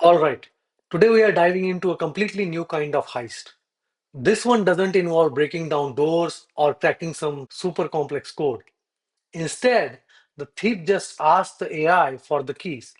All right, today we are diving into a completely new kind of heist. This one doesn't involve breaking down doors or cracking some super complex code. Instead, the thief just asks the AI for the keys.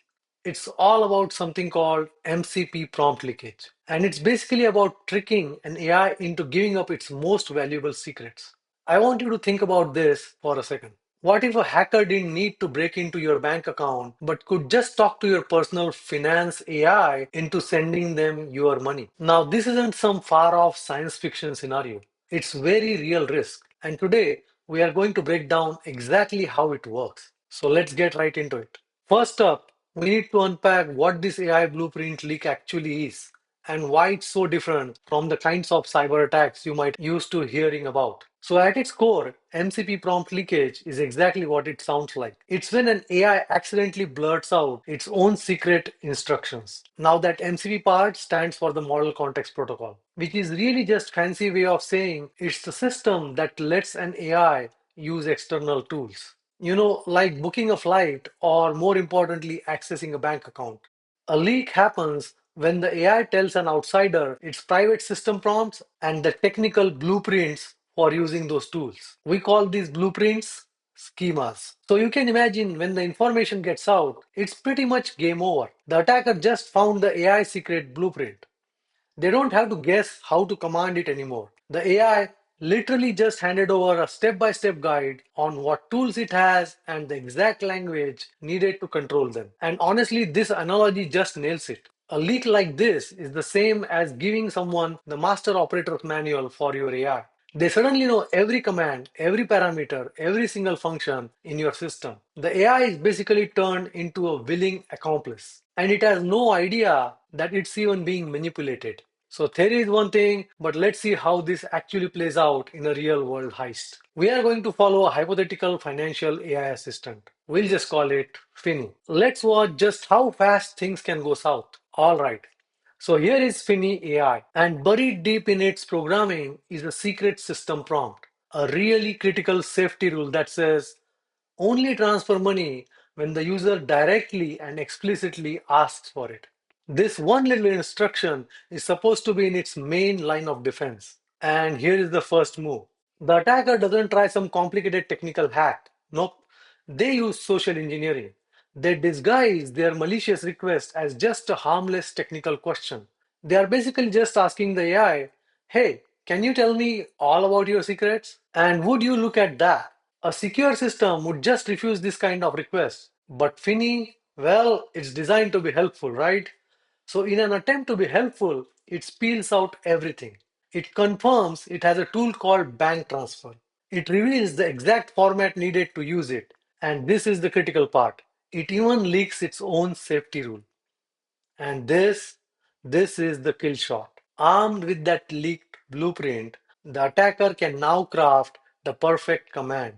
It's all about something called MCP prompt leakage. And it's basically about tricking an AI into giving up its most valuable secrets. I want you to think about this for a second. What if a hacker didn't need to break into your bank account but could just talk to your personal finance AI into sending them your money? Now, this isn't some far off science fiction scenario. It's very real risk. And today, we are going to break down exactly how it works. So let's get right into it. First up, we need to unpack what this AI blueprint leak actually is and why it's so different from the kinds of cyber attacks you might used to hearing about. So at its core, MCP prompt leakage is exactly what it sounds like. It's when an AI accidentally blurts out its own secret instructions. Now that MCP part stands for the Model Context Protocol, which is really just fancy way of saying it's the system that lets an AI use external tools. Like booking a flight or more importantly, accessing a bank account. A leak happens when the AI tells an outsider its private system prompts and the technical blueprints for using those tools. We call these blueprints schemas. So you can imagine when the information gets out, it's pretty much game over. The attacker just found the AI secret blueprint. They don't have to guess how to command it anymore. The AI literally just handed over a step by step guide on what tools it has and the exact language needed to control them. And honestly, this analogy just nails it. A leak like this is the same as giving someone the master operator's manual for your AI. They suddenly know every command, every parameter, every single function in your system. The AI is basically turned into a willing accomplice, and it has no idea that it's even being manipulated. So theory is one thing, but let's see how this actually plays out in a real world heist. We are going to follow a hypothetical financial AI assistant. We'll just call it Finny. Let's watch just how fast things can go south. Alright, so here is Finny AI, and buried deep in its programming is a secret system prompt, a really critical safety rule that says only transfer money when the user directly and explicitly asks for it. This one little instruction is supposed to be in its main line of defense. And here is the first move. The attacker doesn't try some complicated technical hack. Nope. They use social engineering. They disguise their malicious request as just a harmless technical question. They are basically just asking the AI, hey, can you tell me all about your secrets? And would you look at that? A secure system would just refuse this kind of request. But Finny, well, it's designed to be helpful, right? So, in an attempt to be helpful, it spells out everything. It confirms it has a tool called bank transfer. It reveals the exact format needed to use it. And this is the critical part. It even leaks its own safety rule. And this is the kill shot. Armed with that leaked blueprint, the attacker can now craft the perfect command.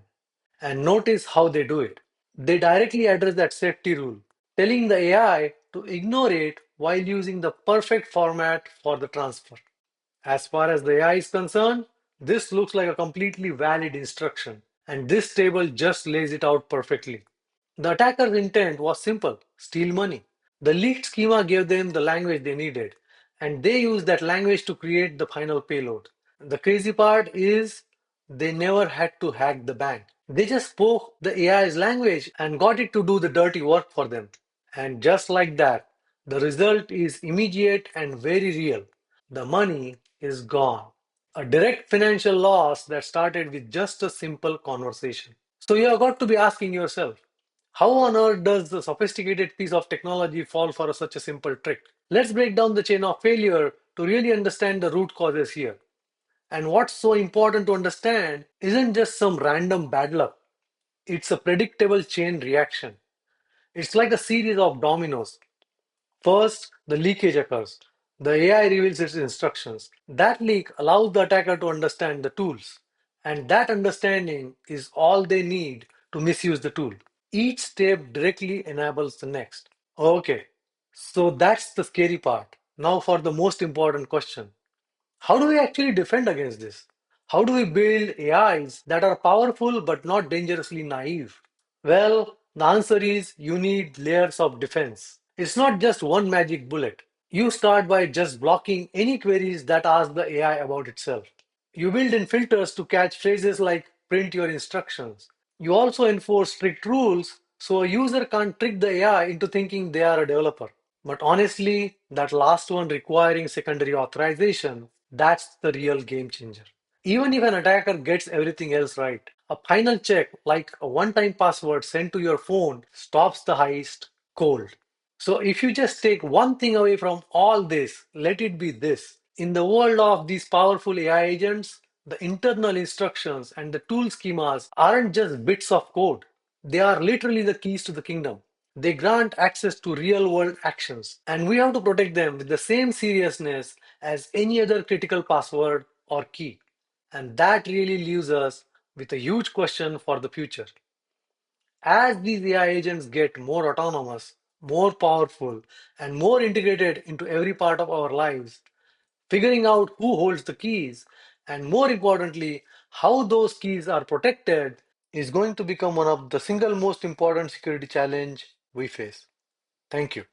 And notice how they do it. They directly address that safety rule, telling the AI to ignore it while using the perfect format for the transfer. As far as the AI is concerned, this looks like a completely valid instruction, and this table just lays it out perfectly. The attacker's intent was simple: steal money. The leaked schema gave them the language they needed, and they used that language to create the final payload. The crazy part is they never had to hack the bank. They just spoke the AI's language and got it to do the dirty work for them. And just like that, the result is immediate and very real. The money is gone. A direct financial loss that started with just a simple conversation. So you have got to be asking yourself, how on earth does the sophisticated piece of technology fall for such a simple trick? Let's break down the chain of failure to really understand the root causes here. And what's so important to understand isn't just some random bad luck, it's a predictable chain reaction. It's like a series of dominoes. First, the leakage occurs. The AI reveals its instructions. That leak allows the attacker to understand the tools, and that understanding is all they need to misuse the tool. Each step directly enables the next. Okay, so that's the scary part. Now, for the most important question: how do we actually defend against this? How do we build AIs that are powerful but not dangerously naive? Well, the answer is you need layers of defense. It's not just one magic bullet. You start by just blocking any queries that ask the AI about itself. You build in filters to catch phrases like print your instructions. You also enforce strict rules so a user can't trick the AI into thinking they are a developer. But honestly, that last one requiring secondary authorization, that's the real game changer. Even if an attacker gets everything else right, a final check like a one time password sent to your phone stops the heist cold. So if you just take one thing away from all this, let it be this. In the world of these powerful AI agents, the internal instructions and the tool schemas aren't just bits of code. They are literally the keys to the kingdom. They grant access to real world actions, and we have to protect them with the same seriousness as any other critical password or key. And that really leaves us with a huge question for the future. As these AI agents get more autonomous, more powerful, and more integrated into every part of our lives, figuring out who holds the keys, and more importantly, how those keys are protected, is going to become one of the single most important security challenge we face. Thank you.